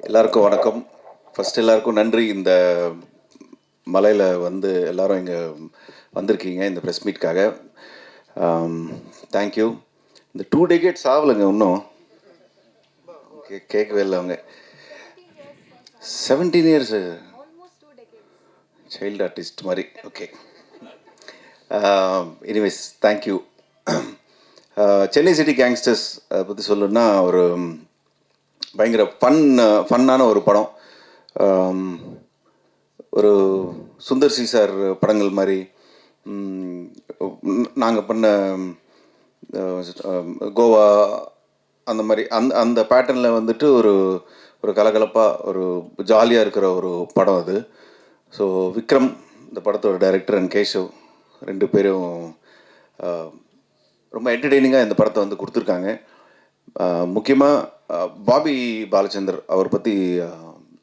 எல்லாருக்கும் வணக்கம். ஃபஸ்ட் எல்லாருக்கும் நன்றி. இந்த மலையில் வந்து எல்லாரும் இங்கே வந்திருக்கீங்க இந்த ப்ரெஸ் மீட்காக. தேங்க்யூ. இந்த 2 டெகேட்ஸ் ஆகலைங்க இன்னும். கேட்கவே இல்லை அவங்க. 17 இயர்ஸு சைல்டு ஆர்டிஸ்ட் மாதிரி. Okay, anyways thank you. Chennai city gangsters பற்றி சொல்லணுன்னா ஒரு பயங்கர ஃபன்னான ஒரு படம். ஒரு சுந்தர் சி சார் படங்கள் மாதிரி நாங்கள் பண்ண கோவா அந்த மாதிரி அந்த பேட்டர்னில் வந்துட்டு ஒரு ஒரு கலகலப்பாக ஒரு ஜாலியாக இருக்கிற ஒரு படம் அது. ஸோ விக்ரம் இந்த படத்தோட டைரக்டர் அண்ட் கேஷவ் 2 பேரும் ரொம்ப என்டர்டெய்னிங்காக இந்த படத்தை வந்து கொடுத்துருக்காங்க. முக்கியமாக பாபி பாலச்சந்தர் அவர் பற்றி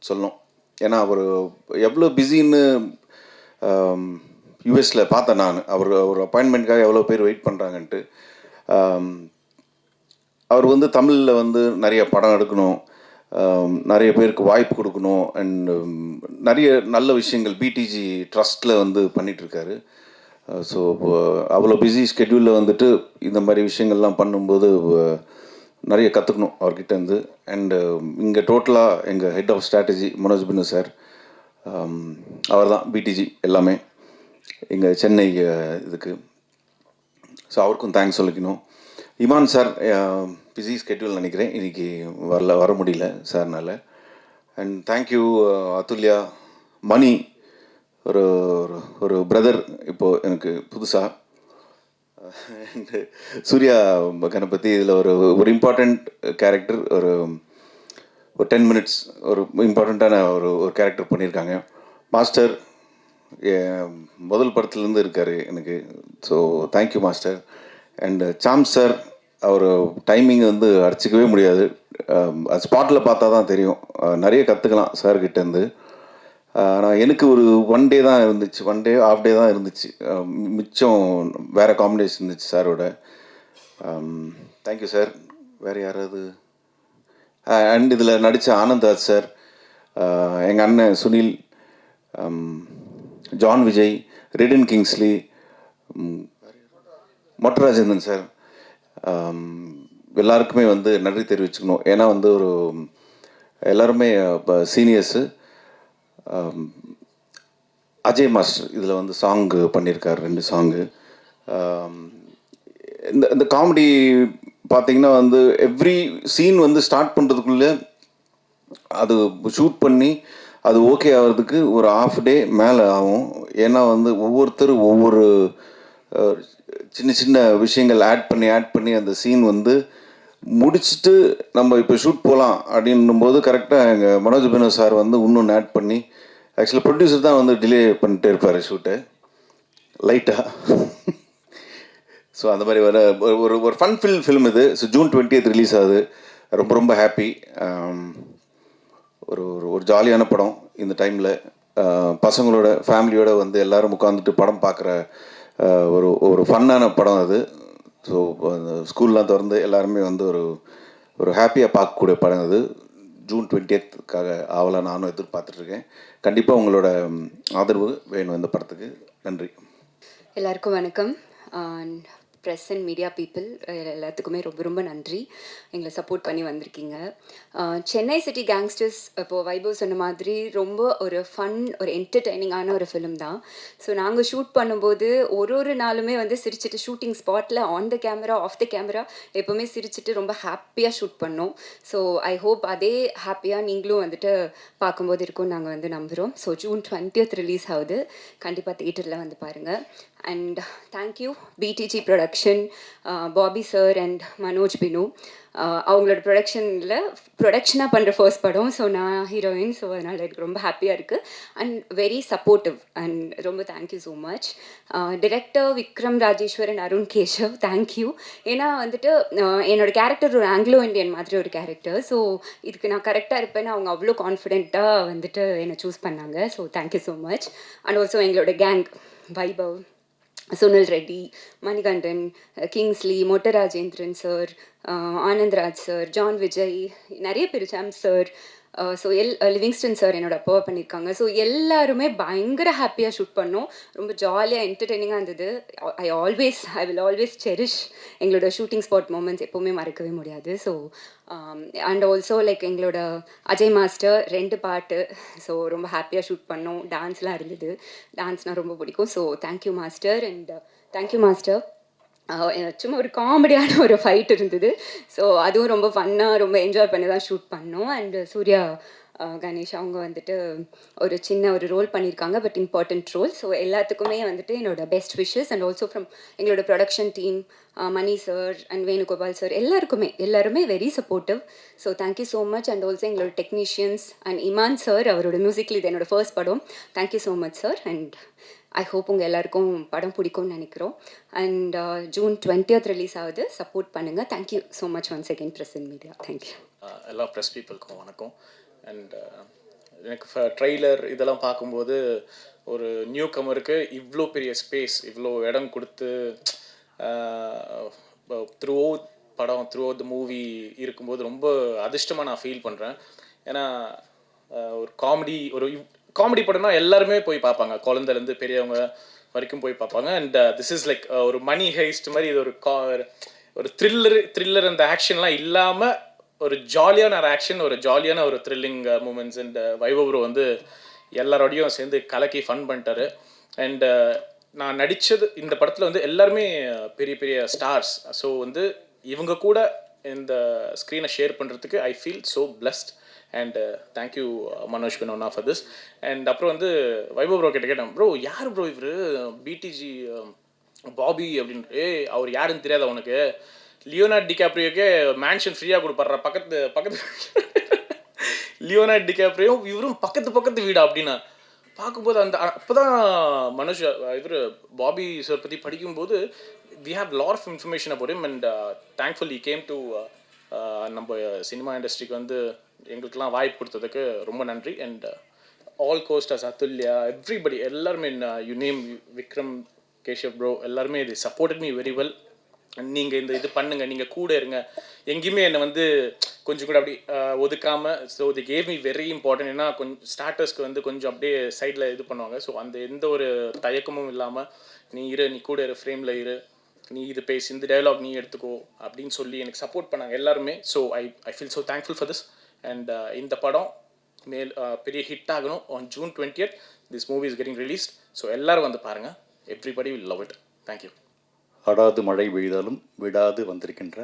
சொல்லணும். ஏன்னா அவர் எவ்வளோ பிஸின்னு யூஎஸில் பார்த்தேன் நான். அவர் அப்பாயின்மெண்ட்காக எவ்வளோ பேர் வெயிட் பண்ணுறாங்கன்ட்டு. அவர் வந்து தமிழில் வந்து நிறைய படம் எடுக்கணும், நிறைய பேருக்கு வாய்ப்பு கொடுக்கணும், அண்ட் நிறைய நல்ல விஷயங்கள் பிடிஜி ட்ரஸ்ட்டில் வந்து பண்ணிகிட்ருக்காரு. ஸோ அவ்வளோ பிஸி ஸ்கெட்யூலில் வந்துட்டு இந்த மாதிரி விஷயங்கள்லாம் பண்ணும்போது நிறைய கற்றுக்கணும் அவர்கிட்டேருந்து. அண்டு இங்கே டோட்டலாக எங்கள் head of strategy Manoj Binu sir, அவர் தான் பிடிஜி எல்லாமே எங்கள் சென்னை இதுக்கு. ஸோ அவருக்கும் தேங்க்ஸ் சொல்லிக்கணும். இமான் சார் பிஸி ஸ்கெட்யூல் நினைக்கிறேன், இன்றைக்கி வர முடியல சார்னால். அண்ட் தேங்க்யூ அதுல்யா, மணி ஒரு ஒரு பிரதர் இப்போது எனக்கு புதுசாக. அண்டு சூர்யா கணபதி இதில் ஒரு இம்பார்ட்டண்ட் கேரக்டர், ஒரு 10 மினிட்ஸ் ஒரு இம்பார்ட்டண்ட்டான ஒரு கேரக்டர் பண்ணியிருக்காங்க. மாஸ்டர் முதல் படத்துலேருந்து இருக்கார் எனக்கு. So thank you master. And Sam sir, அவர் டைமிங் வந்து அடிச்சிக்கவே முடியாது. ஸ்பாட்டில் பார்த்தா தான் தெரியும், நிறைய கற்றுக்கலாம் சார்கிட்டேருந்து. ஆனால் எனக்கு ஒரு 1 டே தான் இருந்துச்சு, 1 டே ஆஃப் டே தான் இருந்துச்சு, மிச்சம் வேறு காம்பினேஷன் இருந்துச்சு சாரோட. Thank you sir. வேறு யாராவது? அண்ட் இதில் நடித்த ஆனந்த்ராஜ் சார், எங்கள் அண்ணன் Sunil, John Vijay, written Kingsley, Mottarajendran sir, எல்லாருக்குமே வந்து நன்றி தெரிவிச்சுக்கணும். ஏன்னா வந்து ஒரு எல்லாருமே இப்போ சீனியர்ஸு. அஜய் மாஸ்டர் இதில் வந்து சாங்கு பண்ணியிருக்கார், 2 சாங்கு. இந்த காமெடி பார்த்திங்கன்னா வந்து எவ்ரி சீன் வந்து ஸ்டார்ட் பண்ணுறதுக்குள்ளே அது ஷூட் பண்ணி அது ஓகே ஆகிறதுக்கு ஒரு ½ டே மேலே ஆகும். ஏன்னா வந்து ஒவ்வொருத்தரும் ஒவ்வொரு சின்ன சின்ன விஷயங்கள் ஆட் பண்ணி அந்த சீன் வந்து முடிச்சுட்டு நம்ம இப்போ ஷூட் போகலாம் அப்படின்னும்போது கரெக்டாக எங்கள் மனோஜ் பினோ சார் வந்து இன்னொன்று ஆட் பண்ணி, ஆக்சுவலாக ப்ரொடியூசர் தான் வந்து டிலே பண்ணிட்டே இருப்பார் ஷூட்டை லைட்டாக. ஸோ அந்த மாதிரி ஒரு ஃபன் ஃபில்ம் இது. ஸோ ஜூன் 20th ரிலீஸ் ஆகுது. ரொம்ப ரொம்ப ஹாப்பி. ஒரு ஜாலியான படம். இந்த டைமில் பசங்களோட ஃபேமிலியோடு வந்து எல்லோரும் உட்காந்துட்டு படம் பார்க்குற ஒரு ஃபன்னான படம் அது. ஸோ அந்த ஸ்கூல்லாம் திறந்து எல்லாருமே வந்து ஒரு ஹாப்பியாக பார்க்கக்கூடிய படம் அது. ஜூன் 20th ஆவலாக நானும் எதிர்பார்த்துட்ருக்கேன். கண்டிப்பாக உங்களோட ஆதரவு வேணும் இந்த படத்துக்கு. நன்றி. எல்லாருக்கும் வணக்கம். ப்ரெஸ் அண்ட் மீடியா பீப்புள் எல்லாத்துக்குமே ரொம்ப ரொம்ப நன்றி, எங்களை சப்போர்ட் பண்ணி வந்திருக்கீங்க. சென்னை சிட்டி கேங்ஸ்டர்ஸ் இப்போது வைபவ் சொன்ன மாதிரி ரொம்ப ஒரு ஃபன், ஒரு என்டர்டெய்னிங்கான ஒரு ஃபிலிம் தான். ஸோ நாங்கள் ஷூட் பண்ணும்போது ஒரு நாளுமே வந்து சிரிச்சிட்டு, ஷூட்டிங் ஸ்பாட்டில் on the camera off the camera எப்போவுமே சிரிச்சிட்டு ரொம்ப ஹாப்பியாக ஷூட் பண்ணோம். ஸோ ஐ ஹோப் அதே ஹாப்பியாக நீங்களும் வந்துட்டு பார்க்கும்போது இருக்கும்னு நாங்கள் வந்து நம்புகிறோம். ஸோ ஜூன் 20th ரிலீஸ் ஆகுது, கண்டிப்பாக தியேட்டரில் வந்து பாருங்கள். And thank you PDG production, Bobby sir and Manoj Binu. அவங்களோட ப்ரொடக்ஷனாக பண்ணுற ஃபர்ஸ்ட் படம். ஸோ நான் ஹீரோயின். ஸோ அதனால் எனக்கு ரொம்ப ஹாப்பியாக இருக்குது அண்ட் வெரி சப்போர்ட்டிவ். அண்ட் ரொம்ப thank you so much. Director Vikram Rajeswaran, Arun Keshav, thank you. ஏன்னா வந்துட்டு என்னோடய கேரக்டர் ஒரு ஆங்கிலோ இண்டியன் மாதிரி ஒரு கேரக்டர். ஸோ இதுக்கு நான் கரெக்டாக இருப்பேன்னு அவங்க அவ்வளோ கான்ஃபிடென்ட்டாக வந்துட்டு என்னை சூஸ் பண்ணாங்க. So thank you so much. And also எங்களோட gang Vaibhav, Sunil Reddy, Manikandan, Kingsley, Mottarajendran sir, Anandraj sir, John Vijay, நிறைய பேர், Sam sir, so Livingston sir என்னோட அப்பாவை பண்ணியிருக்காங்க. ஸோ எல்லாருமே பயங்கர ஹாப்பியாக ஷூட் பண்ணோம். ரொம்ப ஜாலியாக என்டர்டெய்னிங்காக இருந்தது. ஐ வில் ஆல்வேஸ் செரிஷ் எங்களோட ஷூட்டிங் ஸ்பாட் மூமெண்ட்ஸ் எப்போவுமே மறக்கவே முடியாது. ஸோ அண்ட் ஆல்சோ லைக் எங்களோட அஜய் மாஸ்டர் 2 பாட்டு. ஸோ ரொம்ப ஹாப்பியாக ஷூட் பண்ணோம். டான்ஸ்லாம் இருந்தது. டான்ஸ்னால் ரொம்ப பிடிக்கும். So thank you master and thank you master. சும்மா ஒரு காமெடியான ஒரு ஃபைட் இருந்தது. ஸோ அதுவும் ரொம்ப ஃபன்னாக ரொம்ப என்ஜாய் பண்ணி தான் ஷூட் பண்ணோம். அண்ட் சூர்யா கணேஷ் அவங்க வந்துட்டு ஒரு சின்ன ஒரு ரோல் பண்ணியிருக்காங்க, பட் இம்பார்ட்டண்ட் ரோல். ஸோ எல்லாத்துக்குமே வந்துட்டு என்னோட best wishes and also from எங்களோட production team, Mani sir and Venugopal sir எல்லாருமே very supportive. So thank you so much. And also எங்களோட டெக்னீஷியன்ஸ் அண்ட் இமான் சார், அவரோட மியூசிக்கில் இது என்னோட ஃபர்ஸ்ட் படம். Thank you so much sir. And I hope உங்கள் எல்லாருக்கும் படம் பிடிக்கும்னு நினைக்கிறோம். அண்ட் ஜூன் 20th ரிலீஸ் ஆகுது. சப்போர்ட் பண்ணுங்கள். Thank you so much once again present media. Thank you. எல்லா ப்ரெஸ் பீப்புளுக்கும் வணக்கம். அண்ட் எனக்கு ட்ரெய்லர் இதெல்லாம் பார்க்கும்போது ஒரு நியூ கமருக்கு இவ்வளோ பெரிய ஸ்பேஸ், இவ்வளோ இடம் கொடுத்து த்ரூ த மூவி இருக்கும்போது ரொம்ப அதிர்ஷ்டமாக நான் ஃபீல் பண்ணுறேன். ஏன்னா ஒரு காமெடி படம்னா எல்லாருமே போய் பார்ப்பாங்க, குழந்தைலேருந்து பெரியவங்க வரைக்கும் போய் பார்ப்பாங்க. அண்ட் திஸ் இஸ் லைக் ஒரு மணி ஹெய்ஸ்ட் மாதிரி. இது ஒரு த்ரில்லர் அந்த ஆக்ஷன்லாம் இல்லாமல் ஒரு ஜாலியான ஒரு ஆக்ஷன், ஒரு ஜாலியான ஒரு thrilling moments. And Vaibhav bro வந்து எல்லாரோடையும் சேர்ந்து கலக்கி ஃபன் பண்ணிட்டாரு. அண்ட் நான் நடித்தது இந்த படத்தில் வந்து எல்லாருமே பெரிய பெரிய ஸ்டார்ஸ். ஸோ வந்து இவங்க கூட இந்த ஸ்க்ரீனை ஷேர் பண்ணுறதுக்கு I feel so blessed. And thank you Manoj பினோனா ஃபார் திஸ். அண்ட் அப்புறம் வந்து வைபவ் ப்ரோ கிட்ட கேட்டேன், ப்ரோ யார் ப்ரோ இவர் பிடிஜி பாபி அப்படின்ட்டு. அவர் யாருன்னு தெரியாத உனக்கு? லியோனார்டோ டிகாப்ரியோக்கே மேன்ஷன் ஃப்ரீயாக கொடுப்பாரு பக்கத்து லியோனார்டோ டிகாப்ரியோ இவரும் பக்கத்து வீடா அப்படின்னா பார்க்கும்போது அப்போ தான் மனோஜ் இவர் பாபி சார் பற்றி படிக்கும்போது we have lot of information about him. And thankfully he came to நம்ம சினிமா இண்டஸ்ட்ரிக்கு வந்து எங்களுக்கெல்லாம் வாய்ப்பு கொடுத்ததுக்கு ரொம்ப நன்றி. And all costars, Athulya, everybody எல்லாருமே, you name Vikram, Keshav bro, எல்லாருமே இது சப்போர்ட்டட் மீ வெரி வெல். நீங்கள் இது பண்ணுங்கள், நீங்கள் கூட இருங்க, எங்கேயுமே என்னை வந்து கொஞ்சம் கூட அப்படி ஒதுக்காமல். So they gave me very important. ஏன்னா கொஞ்சம் ஸ்டார்டர்ஸ்க்கு வந்து கொஞ்சம் அப்படியே சைடில் இது பண்ணுவாங்க. ஸோ அந்த எந்த ஒரு தயக்கமும் இல்லாமல் நீ கூட இரு, ஃப்ரேமில் இரு, நீ இது பேசி, இந்த டயலாக் நீ எடுத்துக்கோ அப்படின்னு சொல்லி எனக்கு சப்போர்ட் பண்ணாங்க எல்லாருமே. So I feel so thankful for this. And இந்த படம் பெரிய ஹிட் ஆகணும். On June 20th this movie is getting released. So எல்லோரும் வந்து பாருங்கள். Everybody will love it. Thank you. அடாது மழை பெய்தாலும் விடாது வந்திருக்கின்ற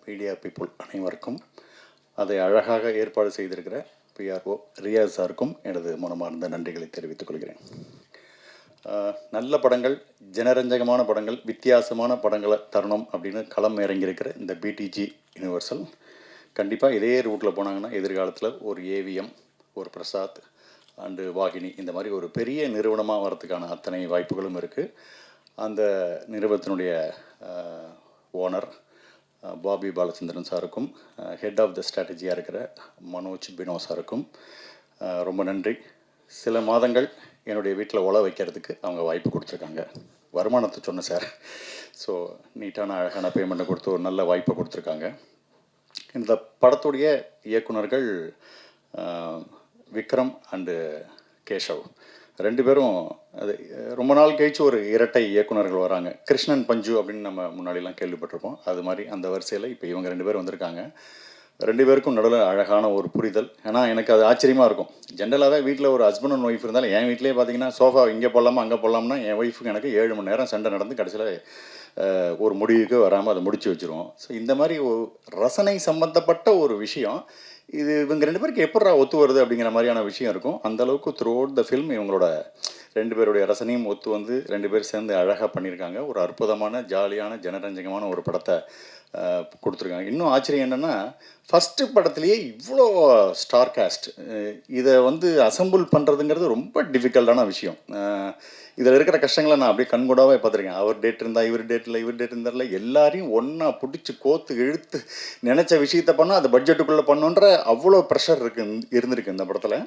மீடியா பீப்புள் அனைவருக்கும், அதை அழகாக ஏற்பாடு செய்திருக்கிற பிஆர்ஓ ரியாஸ் சாருக்கும் எனது மனமார்ந்த நன்றிகளை தெரிவித்துக் கொள்கிறேன். நல்ல படங்கள், ஜனரஞ்சகமான படங்கள், வித்தியாசமான படங்களை தரணும் அப்படின்னு களம் இறங்கியிருக்கிற இந்த பிடிஜி யூனிவர்சல் கண்டிப்பாக இதே ரூட்டில் போனாங்கன்னா எதிர்காலத்தில் ஒரு ஏவிஎம், ஒரு பிரசாத் அண்டு வாகினி, இந்த மாதிரி ஒரு பெரிய நிறுவனமாக வரதுக்கான அத்தனை வாய்ப்புகளும் இருக்குது. அந்த நிறுவனத்தினுடைய ஓனர் பாபி பாலச்சந்திரன் சாருக்கும், ஹெட் ஆஃப் த ஸ்ட்ராட்டஜியாக இருக்கிற மனோஜ் பினோ சாருக்கும் ரொம்ப நன்றி. சில மாதங்கள் என்னுடைய வீட்டில் உழ வைக்கிறதுக்கு அவங்க வாய்ப்பு கொடுத்துருக்காங்க. வருமானத்தை சொன்னேன் சார். ஸோ நீட்டான அழகான பேமெண்ட்டை கொடுத்து ஒரு நல்ல வாய்ப்பை கொடுத்துருக்காங்க. இந்த படத்துடைய இயக்குனர்கள் விக்ரம் அண்டு கேஷவ், 2 பேரும் அது ரொம்ப நாள் கழிச்சு ஒரு இரட்டை இயக்குனர்கள் வராங்க. கிருஷ்ணன் பஞ்சு அப்படின்னு நம்ம முன்னாடிலாம் கேள்விப்பட்டிருப்போம். அது மாதிரி அந்த வரிசையில் இப்போ இவங்க 2 பேரும் வந்திருக்காங்க. 2 பேருக்கும் நடுவில் அழகான ஒரு புரிதல். ஏன்னா எனக்கு அது ஆச்சரியமாக இருக்கும். ஜென்ரலாகவே வீட்டில் ஒரு ஹஸ்பண்ட் அண்ட் ஒய்ஃப் இருந்தாலும், என் வீட்டிலே பார்த்தீங்கன்னா சோஃபா இங்கே போடலாமா அங்கே போடலாம்னா என் ஒய்ஃபுக்கு எனக்கு 7 மணி நேரம் சண்டை நடந்து கடைசியில் ஒரு முடிவுக்கு வராமல் அதை முடிச்சு வச்சுருவோம். ஸோ இந்த மாதிரி ஒரு ரசனை சம்மந்தப்பட்ட ஒரு விஷயம் இது இவங்க 2 பேருக்கு எப்படா ஒத்து வருது அப்படிங்கிற மாதிரியான விஷயம் இருக்கும். அந்தளவுக்கு த்ரூ அவுட் த ஃபில்ம் இவங்களோட 2 பேருடைய ரசனையும் ஒத்து வந்து 2 பேர் சேர்ந்து அழகாக பண்ணியிருக்காங்க. ஒரு அற்புதமான ஜாலியான ஜனரஞ்சகமான ஒரு படத்தை கொடுத்துருக்காங்க. இன்னும் ஆச்சரியம் என்னென்னா, ஃபஸ்ட்டு படத்துலேயே இவ்வளோ ஸ்டார் காஸ்ட், இதை வந்து அசம்பிள் பண்ணுறதுங்கிறது ரொம்ப டிஃபிகல்ட்டான விஷயம். இதில் இருக்கிற கஷ்டங்களை நான் அப்படியே கண்கூடாவே பார்த்துருக்கேன். அவர் டேட் இருந்தால் இவர் டேட் இருந்தார்ல, எல்லாரையும் ஒன்றா பிடிச்சி கோத்து இழுத்து நினச்ச விஷயத்த பண்ணால் அது பட்ஜெட்டுக்குள்ளே பண்ணுன்ற அவ்வளோ ப்ரெஷர் இருந்திருக்கு இந்த படத்தில்.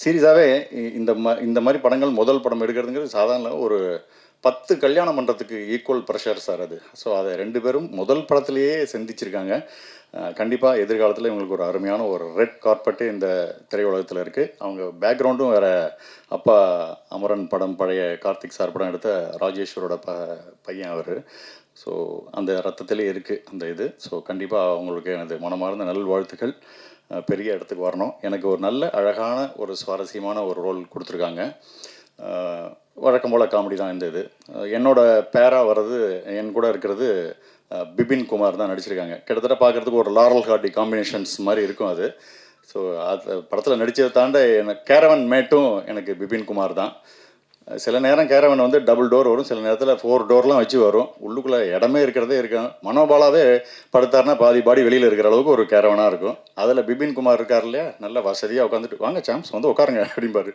சீரியஸாகவே இந்த மாதிரி படங்கள் முதல் படம் எடுக்கிறதுங்கிறது சாதாரண ஒரு 10 கல்யாணம் பண்ணுறதுக்கு ஈக்குவல் ப்ரெஷர் சார் அது. ஸோ அதை 2 பேரும் முதல் படத்துலேயே சிந்திச்சிருக்காங்க. கண்டிப்பாக எதிர்காலத்தில் இவங்களுக்கு ஒரு அருமையான ஒரு ரெட் கார்பெட்டு இந்த திரையுலகத்தில் இருக்குது. அவங்க பேக்ரவுண்டும் வேறு, அப்பா அமரன் படம், பழைய கார்த்திக் சார் படம் எடுத்த ராஜேஸ்வரோட பையன் அவர். ஸோ அந்த ரத்தத்திலே இருக்குது அந்த இது. ஸோ கண்டிப்பாக அவங்களுக்கு எனது மனமார்ந்த நல்வாழ்த்துக்கள். பெரிய இடத்துக்கு வரணும். எனக்கு ஒரு நல்ல அழகான ஒரு சுவாரஸ்யமான ஒரு ரோல் கொடுத்துருக்காங்க. வழக்கம் போல் காமெடி தான் இந்த இது. என்னோட பேரா வர்றது, என் கூட இருக்கிறது பிபின் குமார் தான் நடிச்சிருக்காங்க. கிட்டத்தட்ட பார்க்குறதுக்கு ஒரு லாரல் ஹார்டி காம்பினேஷன்ஸ் மாதிரி இருக்கும் அது. ஸோ அது படத்தில் நடித்ததை தாண்ட எனக்கு கேரவன் மேட்டும் எனக்கு பிபின் குமார் தான். சில நேரம் கேரவன் வந்து டபுள் டோர் வரும், சில நேரத்தில் 4 டோர்லாம் வச்சு வரும். உள்ளுக்குள்ளே இடமே இருக்கிறதே இருக்கும். மனோபாலாவே படுத்தாருன்னா பாதி பாடி வெளியில் இருக்கிற அளவுக்கு ஒரு கேரவனாக இருக்கும். அதில் பிபின் குமார் இருக்கார் இல்லையா, நல்ல வசதியாக உட்காந்துட்டு வாங்க சாம்ஸ் வந்து உட்காருங்க அப்படிம்பாரு.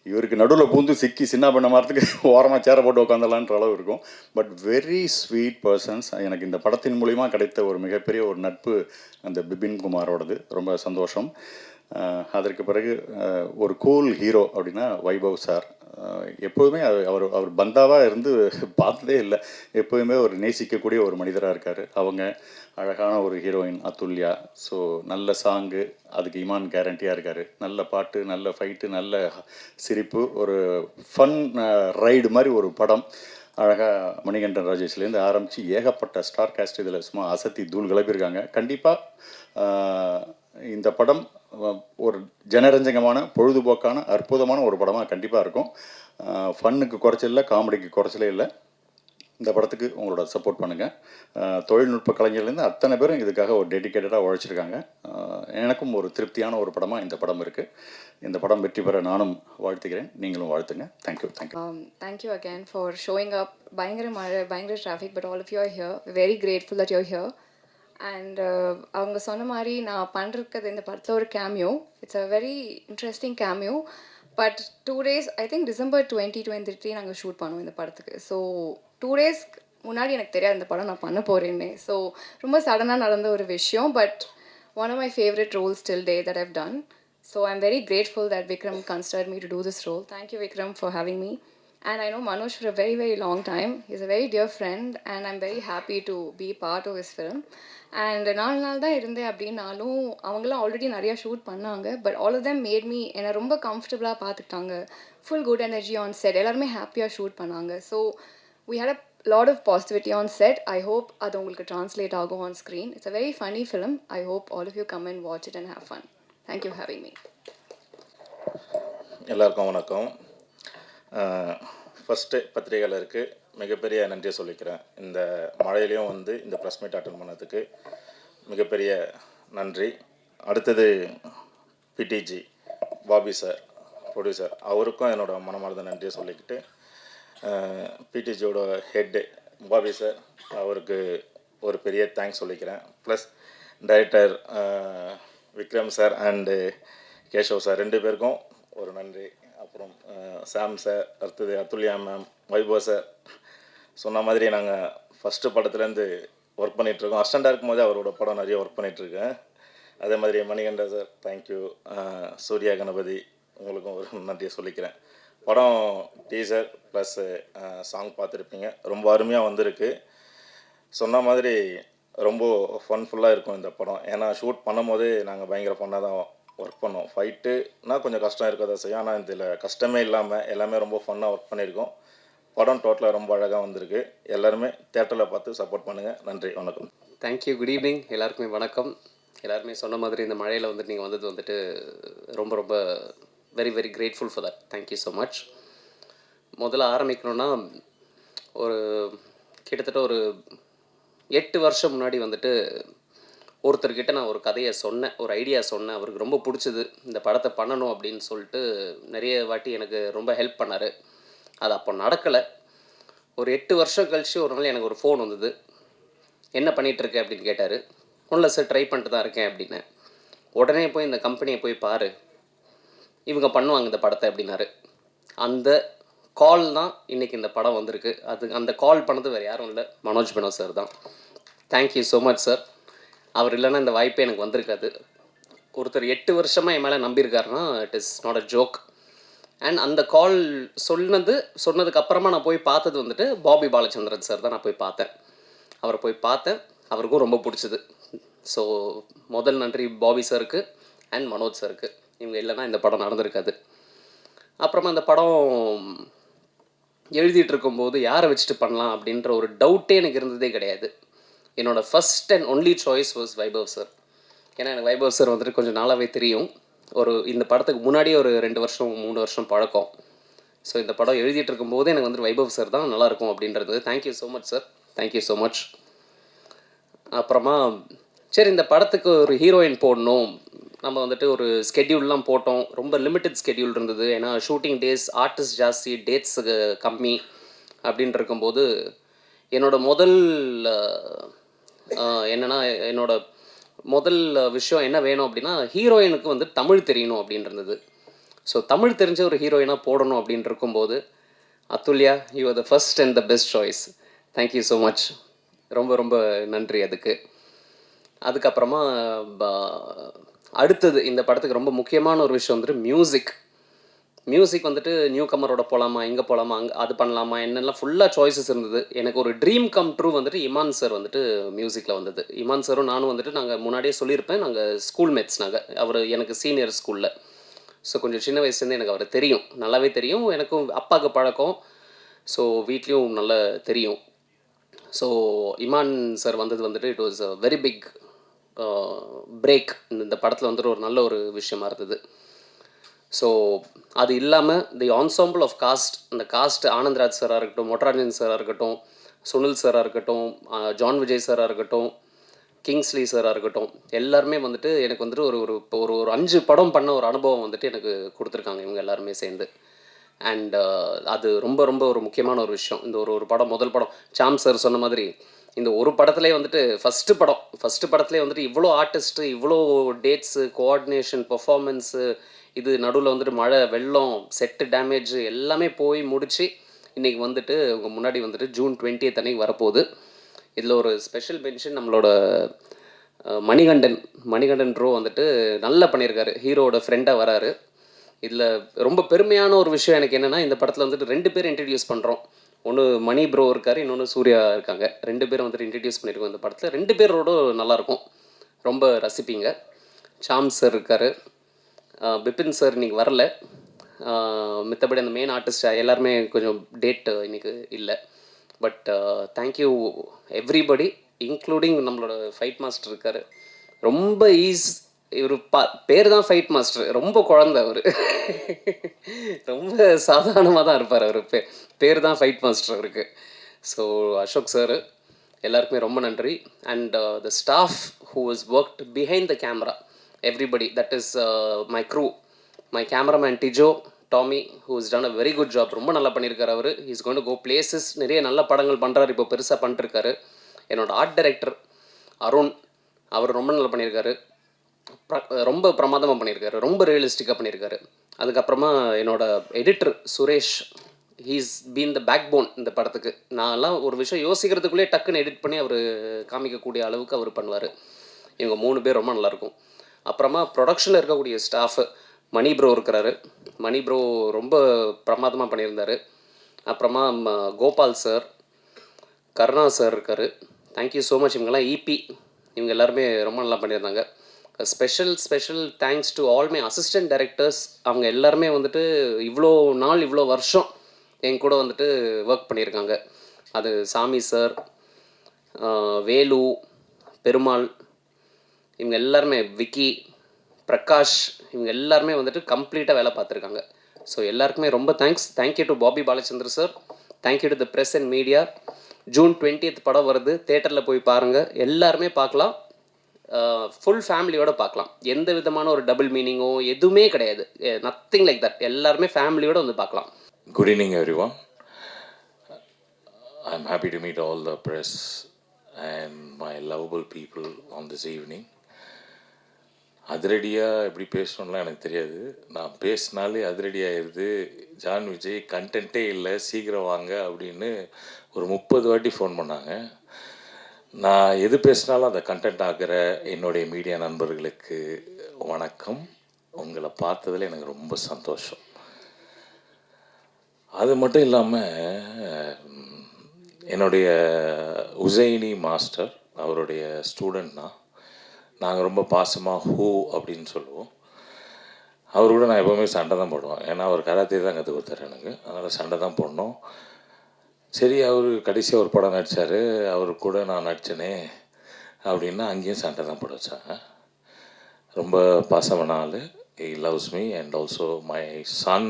இவருக்கு நடுவில் பூந்து சிக்கி சின்ன பண்ண மாறத்துக்கு ஓரமாக சேரை போட்டு உட்காந்துடலான்ற அளவு இருக்கும். But very sweet persons. எனக்கு இந்த படத்தின் மூலிமா கிடைத்த ஒரு மிகப்பெரிய ஒரு நட்பு அந்த பிபின் குமாரோடது. ரொம்ப சந்தோஷம். அதற்கு பிறகு ஒரு கூல் ஹீரோ அப்படின்னா வைபவ் சார். எப்போதுமே அவர் அவர் பந்தாவாக இருந்து பார்த்ததே இல்லை. எப்போதுமே ஒரு நேசிக்கக்கூடிய ஒரு மனிதராக இருக்கார். அவங்க அழகான ஒரு ஹீரோயின் அதுல்யா. ஸோ நல்ல சாங்கு, அதுக்கு இமான் கேரண்டியாக இருக்கார். நல்ல பாட்டு, நல்ல ஃபைட்டு, நல்ல சிரிப்பு, ஒரு ஃபன் ரைடு மாதிரி ஒரு படம். அழகாக மணிகண்டன் ராஜேஷ்லேருந்து ஆரம்பித்து ஏகப்பட்ட ஸ்டார் காஸ்ட் இதில் சும்மா அசத்தி தூள் கிளப்பியிருக்காங்க. கண்டிப்பாக இந்த படம் ஒரு ஜனரஞ்சகமான, பொழுதுபோக்கான, அற்புதமான ஒரு படமாக கண்டிப்பாக இருக்கும். ஃபன்னுக்கு குறைச்சல, காமெடிக்கு குறைச்சலே இல்லை. இந்த படத்துக்கு உங்களோட சப்போர்ட் பண்ணுங்கள். தொழில்நுட்ப கலைஞர்லேருந்து அத்தனை பேரும் இதுக்காக ஒரு டெடிக்கேட்டடாக உழைச்சிருக்காங்க. எனக்கும் ஒரு திருப்தியான ஒரு படமாக இந்த படம் இருக்குது. இந்த படம் வெற்றி பெற நானும் வாழ்த்துக்கிறேன், நீங்களும் வாழ்த்துங்க. Thank you. Thank you again for showing up. பயங்கர மழை, பயங்கர traffic, but all of you are here. We're very grateful that you're here. And அவங்க சொன்ன மாதிரி நான் பண்ணுறது இந்த படத்தில் ஒரு cameo. It's a very interesting cameo. But 2 days, I think December 2023 நாங்கள் ஷூட் பண்ணோம் இந்த படத்துக்கு. ஸோ 2 days முன்னாடி எனக்கு தெரியாது இந்த படம் நான் பண்ண போகிறேன்னு. ஸோ ரொம்ப சடனாக நடந்த ஒரு விஷயம். But one of my favourite roles till date that I've done. So I'm very grateful that Vikram considered me to do this role. Thank you, Vikram, for having me. And I know Manoj for a very, very long time. He's a very dear friend and I'm very happy to be part of his film. And 4 நாள் தான் இருந்தேன் அப்படின்னாலும் அவங்களாம் already நிறையா shoot பண்ணாங்க. But all of them made me என்னை ரொம்ப கம்ஃபர்டபுளாக பார்த்துக்கிட்டாங்க. Full good energy on set. எல்லாருமே ஹாப்பியாக ஷூட் பண்ணாங்க. So we had a lot of positivity on set. I hope அது உங்களுக்கு translate ஆகும் on screen. It's a very funny film. I hope all of you come and watch it and have fun. Thank you for having me. எல்லாருக்கும் வணக்கம். First பத்திரிகையாளருக்கு மிகப்பெரிய நன்றியை சொல்லிக்கிறேன். இந்த மழையிலையும் வந்து இந்த ப்ரெஸ் மீட் அட்டன் பண்ணதுக்கு மிகப்பெரிய நன்றி. அடுத்தது பிடிஜி பாபி சார், ப்ரொடியூசர், அவருக்கும் என்னோட மனமார்ந்த நன்றியை சொல்லிக்கிட்டு, பிடிஜியோட ஹெட்டு பாபி சார், அவருக்கு ஒரு பெரிய தேங்க்ஸ் சொல்லிக்கிறேன். Plus director Vikram sir and Keshav sir 2 பேருக்கும் ஒரு நன்றி. அப்புறம் சாம் சார், அடுத்தது அதுல்யா மேம், வைபவ் சார். சொன்ன மாதிரி நாங்கள் ஃபஸ்ட்டு படத்துலேருந்து ஒர்க் பண்ணிகிட்ருக்கோம். அசிஸ்டண்டாக இருக்கும்போது அவரோட படம் நிறைய ஒர்க் பண்ணிகிட்ருக்கேன். அதே மாதிரி மணிகண்டன் சார், தேங்க்யூ. சூர்யா கணபதி, உங்களுக்கும் ஒரு நன்றியை சொல்லிக்கிறேன். படம் டீசர் ப்ளஸ் சாங் பார்த்துருப்பீங்க, ரொம்ப அருமையாக வந்திருக்கு. சொன்ன மாதிரி ரொம்ப ஃபன்ஃபுல்லாக இருக்கும் இந்த படம். ஏன்னா ஷூட் பண்ணும் போதே நாங்கள் பயங்கர ஃபன்னாக தான் ஒர்க் பண்ணோம். ஃபைட்டுனா கொஞ்சம் கஷ்டம் இருக்க தான் செய்யும். ஆனால் இதில் கஷ்டமே இல்லாமல் எல்லாமே ரொம்ப ஃபன்னாக ஒர்க் பண்ணியிருக்கோம். படம் டோட்டலாக ரொம்ப அழகாக வந்திருக்கு. எல்லாருமே தேட்டரில் பார்த்து சப்போர்ட் பண்ணுங்கள். நன்றி, வணக்கம். தேங்க்யூ. குட் ஈவினிங் எல்லாருக்குமே வணக்கம். எல்லாருமே சொன்ன மாதிரி இந்த மழையில் வந்துட்டு நீங்கள் வந்துட்டு ரொம்ப ரொம்ப very very grateful for that. Thank you so much. முதல்ல ஆரம்பிக்கணுன்னா, ஒரு கிட்டத்தட்ட ஒரு 8 வருஷம் முன்னாடி வந்துட்டு ஒருத்தர்கிட்ட நான் ஒரு கதையை சொன்னேன், ஒரு ஐடியா சொன்னேன். அவருக்கு ரொம்ப பிடிச்சது, இந்த படத்தை பண்ணணும் அப்படின்னு சொல்லிட்டு நிறைய வாட்டி எனக்கு ரொம்ப ஹெல்ப் பண்ணார். அது அப்போ நடக்கலை. ஒரு 8 வருஷம் கழிச்சு ஒரு நாள் எனக்கு ஒரு ஃபோன் வந்தது. என்ன பண்ணிகிட்ருக்கேன் அப்படின்னு கேட்டார். ஒன்றில் சார் ட்ரை பண்ணிட்டு தான் இருக்கேன் அப்படின்னேன். உடனே போய் இந்த கம்பெனியை போய் பாரு, இவங்க பண்ணுவாங்க இந்த படத்தை அப்படின்னாரு. அந்த கால் தான் இன்றைக்கி இந்த படம் வந்திருக்கு. அந்த கால் பண்ணது வேறு யாரும் இல்லை, மனோஜ் பினோ சார் தான். Thank you so much sir. அவர் இல்லைன்னா இந்த வாய்ப்பே எனக்கு வந்திருக்காது. ஒருத்தர் 8 வருஷமாக என் மேலே நம்பியிருக்காருன்னா it is not a joke. And அந்த கால் சொன்னதுக்கு அப்புறமா நான் போய் பார்த்தது வந்துட்டு பாபி பாலச்சந்திரன் சார் தான் நான் போய் பார்த்தேன். அவரை போய் பார்த்தேன், அவருக்கும் ரொம்ப பிடிச்சது. ஸோ முதல் நன்றி பாபி சாருக்கு அண்ட் மனோஜ் சாருக்கு. இவங்க இல்லைன்னா இந்த படம் நடந்திருக்காது. அப்புறமா அந்த படம் எழுதிட்டு இருக்கும்போது யாரை வச்சுட்டு பண்ணலாம் அப்படின்ற ஒரு டவுட்டே எனக்கு இருந்ததே கிடையாது. என்னோடய first and only choice was Vaibhav sir. ஏன்னா எனக்கு வைபவ் சார் வந்துட்டு கொஞ்சம் நாளாகவே தெரியும். இந்த படத்துக்கு முன்னாடியே ஒரு 2 வருஷம் 3 வருஷம் பழக்கம். ஸோ இந்த படம் எழுதிட்டு இருக்கும்போது எனக்கு வந்துட்டு வைபவ் சார் தான் நல்லாயிருக்கும் அப்படின்றது. Thank you so much sir, thank you so much. அப்புறமா சரி இந்த படத்துக்கு ஒரு ஹீரோயின் போடணும், நம்ம வந்துட்டு ஒரு ஸ்கெட்யூல்லாம் போட்டோம். ரொம்ப லிமிட்டட் ஸ்கெட்யூல் இருந்தது. ஏன்னா ஷூட்டிங் டேஸ், ஆர்டிஸ்ட் ஜாஸ்தி, டேட்ஸ் கம்மி அப்படின்னு இருக்கும்போது என்னோட முதல் விஷயம் என்ன வேணும் அப்படின்னா, ஹீரோயினுக்கு வந்து தமிழ் தெரியணும் அப்படின்னு இருந்தது. ஸோ தமிழ் தெரிஞ்ச ஒரு ஹீரோயினாக போடணும் அப்படின்னு இருக்கும்போது Athulya, you are the first and the best choice. Thank you so much, ரொம்ப ரொம்ப நன்றி அதுக்கு. அதுக்கப்புறமா அடுத்தது இந்த படத்துக்கு ரொம்ப முக்கியமான ஒரு விஷயம் வந்துட்டு மியூசிக் வந்துட்டு நியூ கமரோட போகலாமா, இங்கே போகலாமா, அது பண்ணலாமா, என்னெல்லாம் ஃபுல்லாக சாய்ஸஸ் இருந்தது. எனக்கு ஒரு ட்ரீம் கம் ட்ரூ வந்துட்டு இமான் சார் வந்துட்டு மியூசிக்கில் வந்தது. இமான் சாரும் நானும் வந்துட்டு நாங்கள் முன்னாடியே சொல்லியிருப்பேன், நாங்கள் ஸ்கூல் மேட்ஸ். அவர் எனக்கு சீனியர் ஸ்கூலில். ஸோ கொஞ்சம் சின்ன வயசுலேருந்து எனக்கு அவரை தெரியும், நல்லாவே தெரியும். எனக்கும் அப்பாவுக்கு பழக்கம், ஸோ வீட்லேயும் நல்லா தெரியும். ஸோ இமான் சார் வந்தது வந்துட்டு it was a very big break. இந்த படத்தில் வந்துட்டு ஒரு நல்ல ஒரு விஷயமா இருந்தது. ஸோ அது இல்லாமல் தி ஆன்சாம்பிள் ஆஃப் காஸ்ட், அந்த காஸ்ட் ஆனந்த்ராஜ் சாராக இருக்கட்டும், மொட்டராஜன் சாராக இருக்கட்டும், சுனில் சாராக இருக்கட்டும், ஜான் விஜய் சாராக இருக்கட்டும், கிங்ஸ்லி சாராக இருக்கட்டும், எல்லாருமே வந்துட்டு எனக்கு வந்துட்டு ஒரு 5 படம் பண்ண ஒரு அனுபவம் வந்துட்டு எனக்கு கொடுத்துருக்காங்க இவங்க எல்லாருமே சேர்ந்து. அண்ட் அது ரொம்ப ரொம்ப ஒரு முக்கியமான ஒரு விஷயம். இந்த ஒரு படம், முதல் படம், சாம் சார் சொன்ன மாதிரி இந்த ஒரு படத்துலேயே வந்துட்டு ஃபஸ்ட்டு படத்துலேயே வந்துட்டு இவ்வளோ ஆர்டிஸ்ட்டு, இவ்வளோ டேட்ஸு, கோஆர்டினேஷன், பர்ஃபார்மன்ஸு, இது நடுவில் வந்துட்டு மழை, வெள்ளம், செட்டு டேமேஜ் எல்லாமே போய் முடித்து இன்றைக்கி வந்துட்டு உங்கள் முன்னாடி வந்துட்டு ஜூன் 20 அன்னைக்கு வரப்போகுது. இதில் ஒரு ஸ்பெஷல் மென்ஷன் நம்மளோட மணிகண்டன் ப்ரோ வந்துட்டு நல்லா பண்ணியிருக்காரு, ஹீரோவோட ஃப்ரெண்டாக வராரு. இதில் ரொம்ப பெருமையான ஒரு விஷயம் எனக்கு என்னென்னா, இந்த படத்தில் வந்துட்டு 2 பேர் இன்ட்ரடியூஸ் பண்ணுறோம். ஒன்று மணி ப்ரோ இருக்கார், இன்னொன்று சூர்யா இருக்காங்க. 2 பேரும் வந்துட்டு இன்ட்ரடியூஸ் பண்ணியிருக்கோம் இந்த படத்தில். 2 பேரோட நல்லாயிருக்கும், ரொம்ப ரசிப்பீங்க. சாம் சார் இருக்கார், பிபின் சார் இன்றைக்கி வரல. மித்தபடி அந்த மெயின் ஆர்டிஸ்ட் எல்லாருமே கொஞ்சம் டேட் இன்றைக்கி இல்லை. பட் தேங்க்யூ எவ்ரிபடி, இன்க்ளூடிங் நம்மளோட ஃபைட் மாஸ்டர் இருக்கார். ரொம்ப இவர் பேர் தான் ஃபைட் மாஸ்டர், ரொம்ப குழந்தை அவர். ரொம்ப சாதாரணமாக தான் இருப்பார் அவர். பேர் தான் ஃபைட் மாஸ்டர் அவருக்கு. ஸோ அசோக் சார் எல்லாருக்குமே ரொம்ப நன்றி. And the staff who is worked behind the camera, everybody, that is my crew, my cameraman Tijo, Tommy, who is done a very good job. ரொம்ப நல்லா பண்ணியிருக்காரு அவர். Is going to go places, நிறைய நல்ல படங்கள் பண்ணுறாரு, இப்போ பெருசாக பண்ணிட்டுருக்காரு. என்னோடய ஆர்ட் டைரக்டர் அருண், அவர் ரொம்ப நல்லா பண்ணியிருக்காரு, ரொம்ப பிரமாதமாக பண்ணியிருக்காரு, ரொம்ப ரியலிஸ்டிக்காக பண்ணியிருக்காரு. அதுக்கப்புறமா என்னோடய editor Suresh, he's been the backbone இந்த படத்துக்கு. நான்லாம் ஒரு விஷயம் யோசிக்கிறதுக்குள்ளே டக்குன்னு எடிட் பண்ணி அவர் காமிக்கக்கூடிய அளவுக்கு அவர் பண்ணுவார். இவங்க 3 பேர் ரொம்ப நல்லாயிருக்கும். அப்புறமா ப்ரொடக்ஷனில் இருக்கக்கூடிய ஸ்டாஃபு, மணி ப்ரோ இருக்கிறாரு, மணி ப்ரோ ரொம்ப பிரமாதமாக பண்ணியிருந்தார். அப்புறமா கோபால் சார், கருணா சார் இருக்கார், தேங்க்யூ ஸோ மச். இவங்கெல்லாம் இபி, இவங்க எல்லாருமே ரொம்ப நல்லா பண்ணியிருந்தாங்க. Special thanks to all my assistant directors. அவங்க எல்லாருமே வந்துட்டு இவ்வளோ நாள், இவ்வளோ வருஷம் என் கூட வந்துட்டு ஒர்க் பண்ணியிருக்காங்க. அது சாமி சார், வேலு, பெருமாள், இவங்க எல்லாருமே, விக்கி, பிரகாஷ், இவங்க எல்லாருமே வந்துட்டு கம்ப்ளீட்டாக வேலை பார்த்துருக்காங்க. ஸோ எல்லாருக்குமே ரொம்ப thank you to Bobby Balachandar sir, thank you to the press and media. June 20 படம் வருது, தேட்டரில் போய் பாருங்கள், எல்லாருமே பார்க்கலாம், ஃபுல் ஃபேமிலியோடு பார்க்கலாம். எந்த விதமான ஒரு டபுள் மீனிங்கோ எதுவுமே கிடையாது, நத்திங் லைக் தட். எல்லாருமே ஃபேமிலியோடு வந்து பார்க்கலாம். Good evening, everyone. I'm happy to meet all the press and my lovable people on this evening. அதிரடியாக எப்படி பேசணும்லாம் எனக்கு தெரியாது, நான் பேசினாலே அதிரடியாகிடுது. ஜான் விஜய் கண்டென்ட்டே இல்லை, சீக்கிரம் வாங்க அப்படின்னு ஒரு 30 வாட்டி ஃபோன் பண்ணாங்க. நான் எது பேசினாலும் அதை கண்டென்ட் ஆகிற என்னுடைய மீடியா நண்பர்களுக்கு வணக்கம். உங்களை பார்த்ததில் எனக்கு ரொம்ப சந்தோஷம். அது மட்டும் இல்லாமல் என்னுடைய உசைனி மாஸ்டர் அவருடைய ஸ்டூடெண்ட் தான். நாங்கள் ரொம்ப பாசமாக ஹூ அப்படின்னு சொல்லுவோம். அவர் கூட நான் எப்போவுமே சண்டை தான் போடுவேன். ஏன்னா அவர் கராத்தே தான் கற்றுக் கொடுத்தாரு எனக்கு. அதனால் சண்டை தான் போடணும். சரி, அவர் கடைசியாக ஒரு படம் நடித்தார், அவர் கூட நான் நடித்தேனே அப்படின்னா அங்கேயும் சண்டை தான் போட வச்சாங்க. ரொம்ப பாசமான ஆள். He loves me and also my son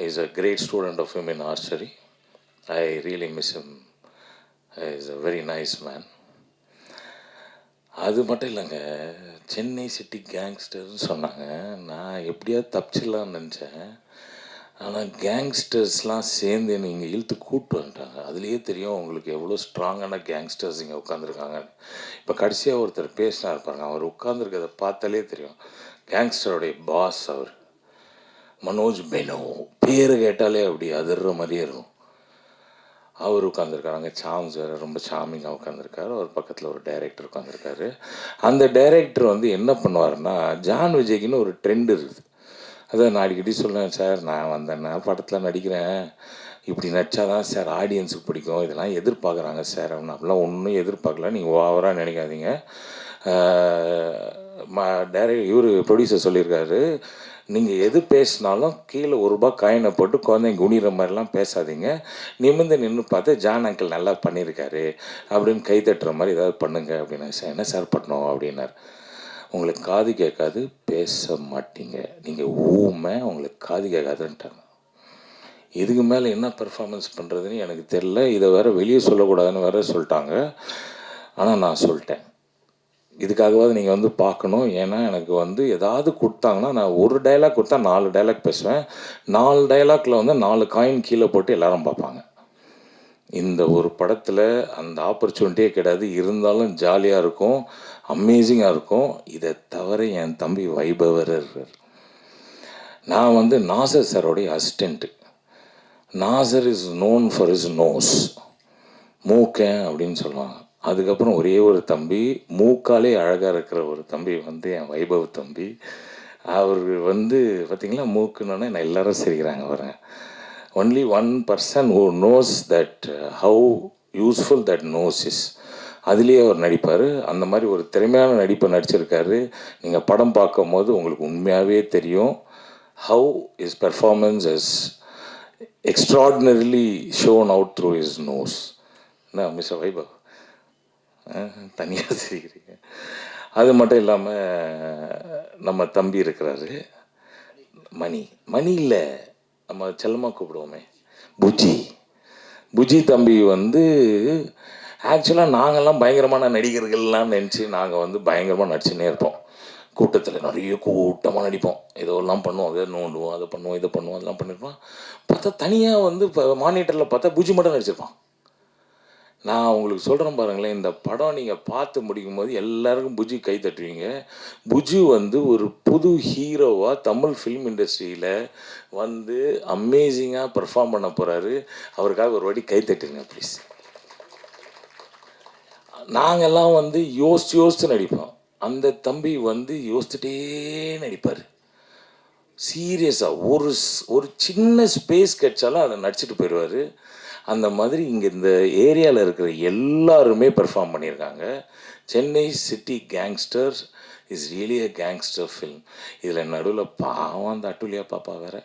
is a great student of him in archery. I really miss him. He is a very nice man. அது மட்டும் இல்லைங்க, சென்னை சிட்டி கேங்ஸ்டர்னு சொன்னாங்க. நான் எப்படியாவது தப்பிச்சிடலான்னு நினச்சேன். ஆனால் கேங்ஸ்டர்ஸ்லாம் சேர்ந்து என்னை இங்கே இழுத்து கூப்பிட்டு வந்துட்டாங்க. அதுலேயே தெரியும் உங்களுக்கு எவ்வளோ ஸ்ட்ராங்கான கேங்ஸ்டர்ஸ் இங்கே உட்காந்துருக்காங்கன்னு. இப்போ கடைசியாக ஒருத்தர் பேசினா இருப்பாங்க, அவர் உட்காந்துருக்கிறத பார்த்தாலே தெரியும். கேங்ஸ்டருடைய பாஸ் அவர் மனோஜ் பெனோ, பேர் கேட்டாலே அப்படி அதிர்ற மாதிரியே இருக்கும். அவர் உட்காந்துருக்காங்க. சாம்ஸ் வேறு ரொம்ப சாமிங்காக உட்காந்துருக்காரு. அவர் பக்கத்தில் ஒரு டைரக்டர் உட்காந்துருக்காரு. அந்த டைரக்டர் வந்து என்ன பண்ணுவாருன்னா, ஜான் விஜய்க்குன்னு ஒரு ட்ரெண்ட் இருக்குது. அதான் நான் அடிக்கடி சொல்லுவேன், சார் நான் வந்தேன்னா படத்தில் நடிக்கிறேன், இப்படி நடித்தா தான் சார் ஆடியன்ஸுக்கு பிடிக்கும், இதெல்லாம் எதிர்பார்க்குறாங்க சார் அப்படின்னு. அப்படிலாம் ஒன்றும் எதிர்பார்க்கல, நீங்கள் ஓவராக நினைக்காதீங்க. இவர் ப்ரொடியூசர் சொல்லியிருக்காரு, நீங்கள் எது பேசினாலும் கீழே ₹1 காயினை போட்டு குழந்தைங்க குனிகிற மாதிரிலாம் பேசாதீங்க, நிமிர்ந்து நின்று பார்த்து ஜான் அங்கிள் நல்லா பண்ணியிருக்காரு அப்படின்னு கை தட்டுற மாதிரி ஏதாவது பண்ணுங்க அப்படின்னு. சார் என்ன சார் பண்ணோம் அப்படின்னார். உங்களுக்கு காது கேட்காது, பேச மாட்டீங்க, நீங்கள் ஊமை, உங்களுக்கு காது கேட்காதுன்ட்டாங்க. இதுக்கு மேலே என்ன பெர்ஃபார்மன்ஸ் பண்ணுறதுன்னு எனக்கு தெரில. இதை வேறு வெளியே சொல்லக்கூடாதுன்னு வேறு சொல்லிட்டாங்க. ஆனால் நான் சொல்லிட்டேன், இதுக்காகவாது நீங்கள் வந்து பார்க்கணும். ஏன்னா எனக்கு வந்து ஏதாவது கொடுத்தாங்கன்னா, நான் ஒரு டைலாக் கொடுத்தா 4 டைலாக் பேசுவேன். 4 டைலாக்ல வந்து 4 காயின் கீழே போட்டு எல்லாரும் பார்ப்பாங்க. இந்த ஒரு படத்தில் அந்த ஆப்பர்ச்சுனிட்டியே கிடையாது. இருந்தாலும் ஜாலியாக இருக்கும், அமேசிங்காக இருக்கும். இதை தவிர என் தம்பி வைபவர் இருக்கார். நான் வந்து நாசர் சாரோடைய assistant. Nasser is known for is nose, மூக்கன் அப்படின்னு சொல்லுவாங்க. அதுக்கப்புறம் ஒரே ஒரு தம்பி, மூக்காலே அழகாக இருக்கிற ஒரு தம்பி வந்து என் வைபவ் தம்பி. அவர் வந்து பார்த்திங்களா, மூக்குன்னொன்னே நான் எல்லோரும் சிரிக்கிறாங்க வரேன். Only one person who knows that how useful that nose is. அதுலேயே அவர் நடிப்பார். அந்த மாதிரி ஒரு திறமையான நடிப்பை நடிச்சிருக்காரு. நீங்கள் படம் பார்க்கும் போது உங்களுக்கு உண்மையாகவே தெரியும் how his performance is extraordinarily shown out through his nose. என்ன மிஸ்டர் வைபவ் தனியாக சிரிக்கிறீங்க. அது மட்டும் இல்லாமல் நம்ம தம்பி இருக்கிறாரு மணி. மணி இல்லை, நம்ம செல்லமாக கூப்பிடுவோமே, புஜி தம்பி வந்து ஆக்சுவலாக நாங்கள்லாம் பயங்கரமான நடிகர்கள்லாம் நினச்சி நாங்கள் வந்து பயங்கரமாக நடிச்சுன்னே இருப்போம். கூட்டத்தில் நிறைய கூட்டமாக நடிப்போம், ஏதோ எல்லாம் பண்ணுவோம், அதை நோண்டுவோம், அதை பண்ணுவோம், இதை பண்ணுவோம், அதெல்லாம் பண்ணியிருப்போம். பார்த்தா தனியாக வந்து இப்போ மானிட்டரில் பார்த்தா புஜி மட்டும் நடிச்சிருப்பான். நான் உங்களுக்கு சொல்கிறேன் பாருங்களேன், இந்த படம் நீங்கள் பார்த்து முடிக்கும் போது எல்லாருக்கும் புஜி கை தட்டுவீங்க. புஜி வந்து ஒரு புது ஹீரோவாக தமிழ் ஃபிலிம் இண்டஸ்ட்ரியில் வந்து அமேசிங்காக பெர்ஃபார்ம் பண்ண போகிறாரு. அவருக்காக ஒரு வாட்டி கை தட்டுங்க ப்ளீஸ். நாங்கள்லாம் வந்து யோசித்து நடிப்போம், அந்த தம்பி வந்து யோசிச்சுட்டே நடிப்பார். சீரியஸாக ஒரு சின்ன ஸ்பேஸ் கிடைச்சாலும் அதை நடிச்சுட்டு போயிடுவார். அந்த மாதிரி இங்கே இந்த ஏரியாவில் இருக்கிற எல்லாருமே பெர்ஃபார்ம் பண்ணியிருக்காங்க. Chennai city gangsters is really a gangster film. இதில் நடுவில் பாவம் அந்த அட்டுலியா பாப்பா வேறு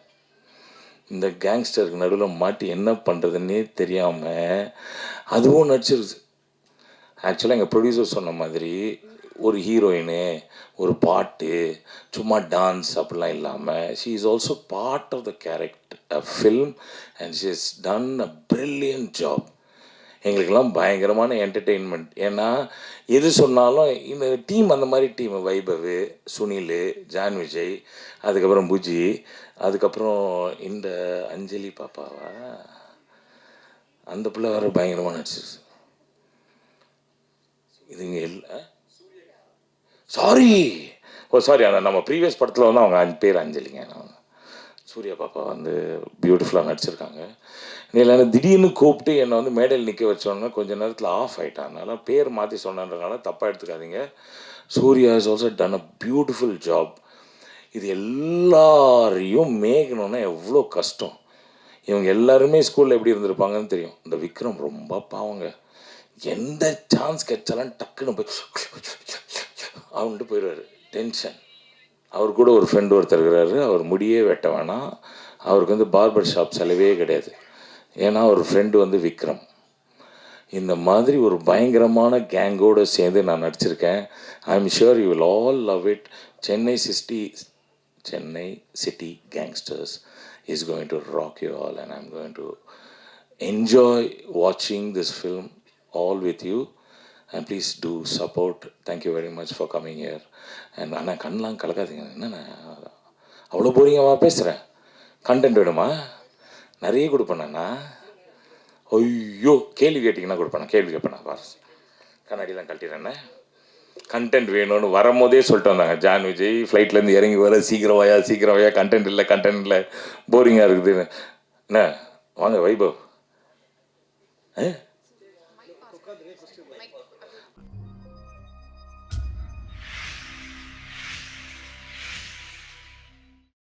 இந்த கேங்ஸ்டருக்கு நடுவில் மாட்டி என்ன பண்ணுறதுன்னே தெரியாமல் அதுவும் நடிச்சிருது. ஆக்சுவலாக எங்கள் ப்ரொடியூசர் சொன்ன மாதிரி ஒரு ஹீரோயினு, ஒரு பாட்டு, சும்மா டான்ஸ் அப்படிலாம் இல்லாமல் she is also part of the character film and she is done a brilliant job. எங்களுக்கெல்லாம் பயங்கரமான என்டர்டெயின்மெண்ட். ஏன்னா எது சொன்னாலும் இந்த டீம் அந்த மாதிரி டீம், வைபவ், சுனில், ஜான் விஜய், அதுக்கப்புறம் புஜி, அதுக்கப்புறம் இந்த அஞ்சலி பாப்பாவா அந்த பிள்ளை வேறு பயங்கரமாக நடிச்சிருச்சு. இதுங்க எல்லாம் சாரி அந்த நம்ம ப்ரீவியஸ் படத்தில் வந்து அவங்க 5 பேர் அஞ்சலிங்க. சூர்யா பாப்பா வந்து பியூட்டிஃபுல்லாக நடிச்சிருக்காங்க. இல்லைன்னா திடீர்னு கூப்பிட்டு என்னை வந்து மேடையில் நிற்க வச்சோன்னா கொஞ்சம் நேரத்தில் ஆஃப் ஆகிட்டான். அதனால் பேர் மாற்றி சொன்னன்றனால தப்பாக எடுத்துக்காதீங்க. Suriya is also done a beautiful job. இது எல்லாரையும் மேய்க்கணுன்னா எவ்வளோ கஷ்டம். இவங்க எல்லாருமே ஸ்கூலில் எப்படி இருந்திருப்பாங்கன்னு தெரியும். இந்த விக்ரம் ரொம்ப பாவங்க, எந்த சான்ஸ் கிடைச்சாலும் டக்குன்னு போய் அவன்ட்டு போயிடுவார். டென்ஷன். அவர் கூட ஒரு ஃப்ரெண்டு ஒருத்தர் இருக்கிறாரு, அவர் முடியே வெட்ட வேணாம், அவருக்கு வந்து பார்பர் ஷாப் செலவே கிடையாது. ஏன்னா அவர் ஃப்ரெண்டு வந்து விக்ரம். இந்த மாதிரி ஒரு பயங்கரமான கேங்கோடு சேர்ந்து நான் நடிச்சிருக்கேன். I am sure you will all love it. Chennai city gangsters is going to rock you all and I am going to enjoy வாட்சிங் this film all with you. And please do support. Thank you very much for coming here. And ஆனால் கண்ணெலாம் கலக்காதீங்க. என்னென்ன அவ்வளோ போரிங்கவா பேசுகிறேன்? Content வேணுமா? நிறைய கொடுப்பேண்ணா. ஐயோ, கேள்வி கேட்டிங்கன்னா கொடுப்பேன். கேள்வி கேட்பேன். பாரு, கண்ணாடிலாம் கழட்டிடுறேண்ணே. கண்டென்ட் வேணும்னு வரும்போதே சொல்லிட்டு வந்தாங்க. ஜான் விஜய் ஃப்ளைட்லேருந்து இறங்கி வர, சீக்கிரம் வாயா, கண்டென்ட் இல்லை, போரிங்காக இருக்குது. என்ன வாங்க வைபவ்,